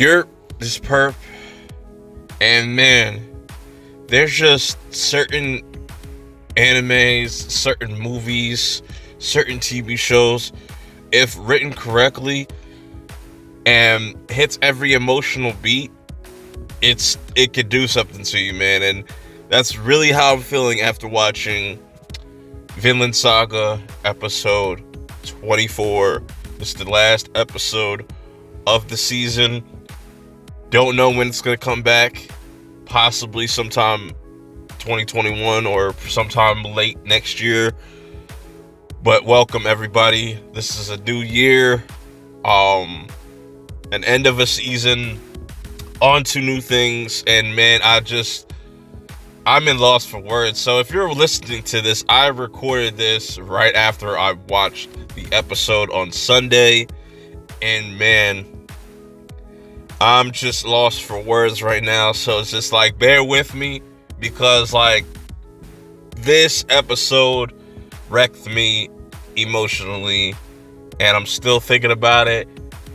you're this perp, and man, there's just certain animes, certain movies, certain TV shows, if written correctly and hits every emotional beat, it could do something to you, man. And that's really how I'm feeling after watching Vinland Saga episode 24. This is the last episode of the season. Don't know when it's going to come back. Possibly sometime 2021 or sometime late next year. But welcome everybody. This is a new year. An end of a season. On to new things. And man, I'm in loss for words. So if you're listening to this, I recorded this right after I watched the episode on Sunday. And man, I'm just lost for words right now. So it's just like, bear with me, because like this episode wrecked me emotionally, and I'm still thinking about it.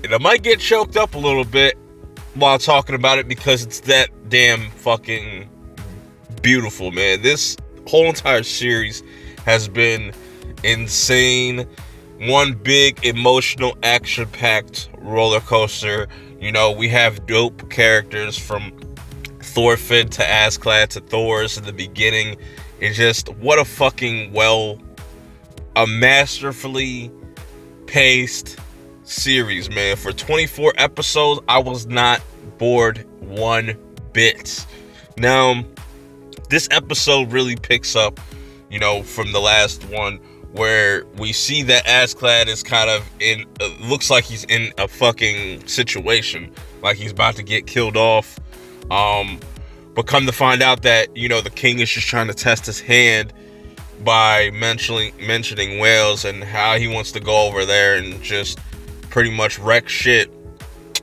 And I might get choked up a little bit while talking about it, because it's that damn fucking beautiful, man. This whole entire series has been insane. One big emotional, action-packed roller coaster. You know, we have dope characters from Thorfinn to Askeladd to Thor's in the beginning. It's just, what a fucking a masterfully paced series, man. For 24 episodes, I was not bored one bit. Now, this episode really picks up, you know, from the last one, where we see that Askeladd is kind of looks like he's in a fucking situation, like he's about to get killed off. But come to find out that, you know, the king is just trying to test his hand by mentioning Wales and how he wants to go over there and just pretty much wreck shit.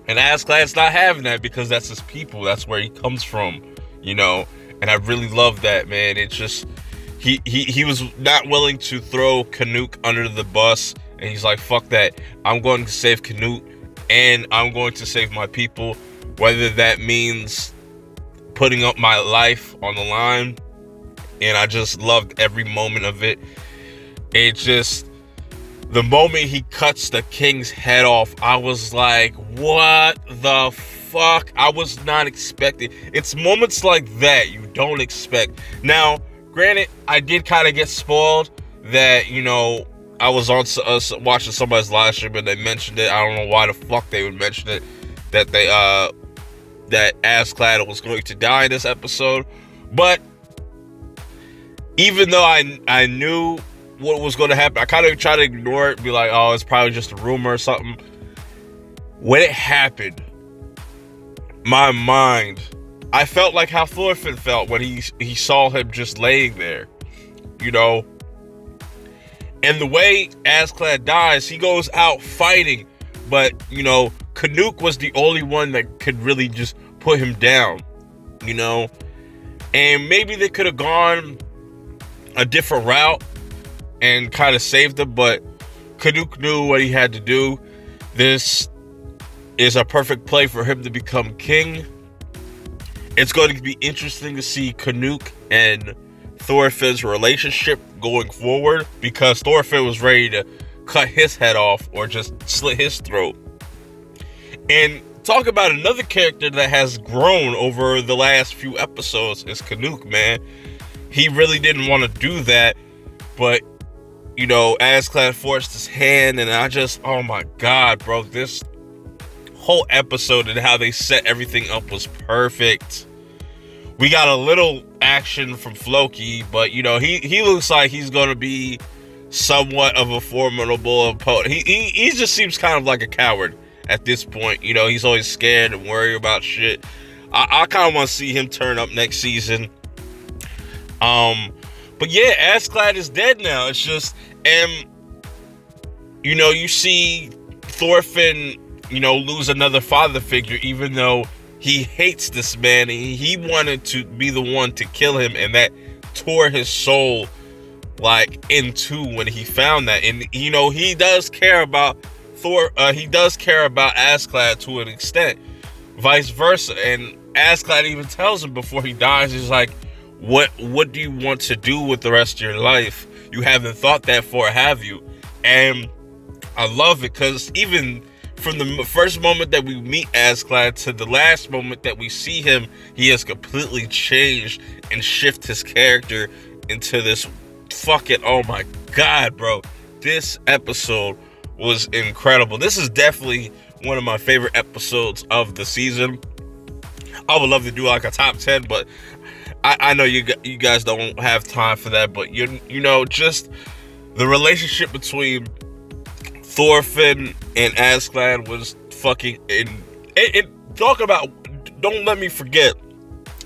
And Askeladd's not having that, because that's his people. That's where he comes from, you know. And I really love that, man. It's just, he was not willing to throw Canute under the bus. And he's like, fuck that. I'm going to save Canute, and I'm going to save my people. Whether that means putting up my life on the line. And I just loved every moment of it. It just, the moment he cuts the king's head off, I was like, what the fuck? I was not expecting. It's moments like that you don't expect. Now, granted, I did kind of get spoiled that, you know, I was on watching somebody's live stream and they mentioned it. I don't know why the fuck they would mention it, that that Askeladd was going to die in this episode. But even though I knew what was going to happen, I kind of tried to ignore it, be like, oh, it's probably just a rumor or something. When it happened, my mind, I felt like how Thorfinn felt when he saw him just laying there, you know. And the way Askeladd dies, he goes out fighting, but, you know, Canute was the only one that could really just put him down, you know. And maybe they could have gone a different route and kind of saved him, but Canute knew what he had to do. This is a perfect play for him to become king. It's going to be interesting to see Canute and Thorfinn's relationship going forward, because Thorfinn was ready to cut his head off or just slit his throat. And talk about another character that has grown over the last few episodes is Canute, man. He really didn't want to do that, but, you know, Askeladd forced his hand, and I just, oh my god, bro, this whole episode and how they set everything up was perfect. We got a little action from Floki, but, you know, he looks like he's going to be somewhat of a formidable opponent. He just seems kind of like a coward at this point. You know, he's always scared and worried about shit. I kind of want to see him turn up next season. But yeah, Askeladd is dead now. It's just, and, you know, you see Thorfinn, you know, lose another father figure, even though he hates this man, and he wanted to be the one to kill him, and that tore his soul like in two when he found that. And, you know, he does care about Askeladd to an extent, vice versa. And Askeladd even tells him before he dies, he's like, what do you want to do with the rest of your life? You haven't thought that far, have you? And I love it, because even from the first moment that we meet Askeladd to the last moment that we see him, he has completely changed and shifted his character into this fucking, oh my god, bro. This episode was incredible. This is definitely one of my favorite episodes of the season. I would love to do like a top 10, but I know you guys don't have time for that. But you know, just the relationship between Thorfinn and Askeladd was fucking talk about, don't let me forget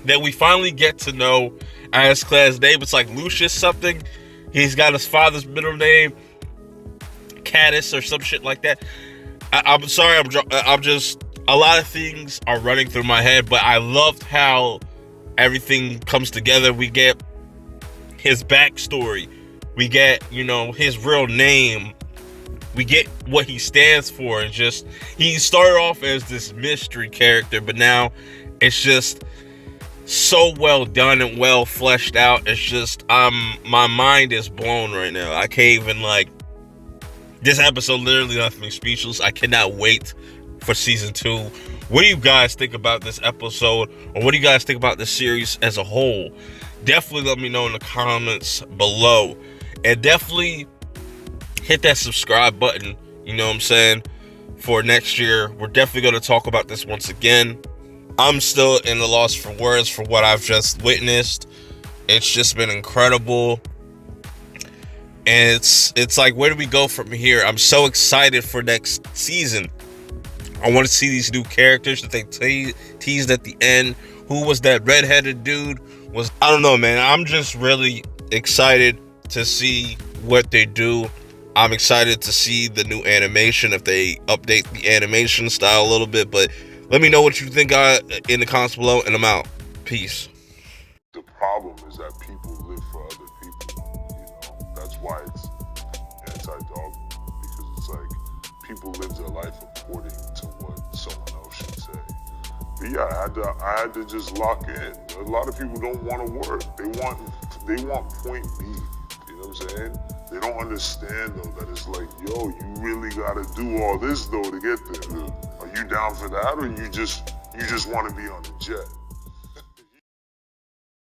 that we finally get to know Askeladd's name. It's like Lucius something. He's got his father's middle name, Caddis or some shit like that. I'm sorry, I'm just, a lot of things are running through my head, but I loved how everything comes together. We get his backstory, we get, you know, his real name, we get what he stands for, and just, he started off as this mystery character, but now it's just so well done and well fleshed out. It's just, my mind is blown right now. I can't even, like, this episode literally left me speechless. I cannot wait for season 2. What do you guys think about this episode, or what do you guys think about the series as a whole? Definitely let me know in the comments below, and definitely hit that subscribe button, you know what I'm saying, for next year. We're definitely going to talk about this once again. I'm still in the loss for words for what I've just witnessed. It's just been incredible. And it's like, where do we go from here? I'm so excited for next season. I want to see these new characters that they teased at the end. Who was that redheaded dude? I don't know, man. I'm just really excited to see what they do. I'm excited to see the new animation, if they update the animation style a little bit. But let me know what you think in the comments below, and I'm out. Peace. The problem is that people live for other people, you know. That's why it's anti-dogma, because it's like people live their life according to what someone else should say. But yeah, I had to just lock in. A lot of people don't want to work. They want point B. You know what I'm saying? They don't understand though that it's like, yo, you really gotta do all this though to get there. Are you down for that, or you just want to be on the jet?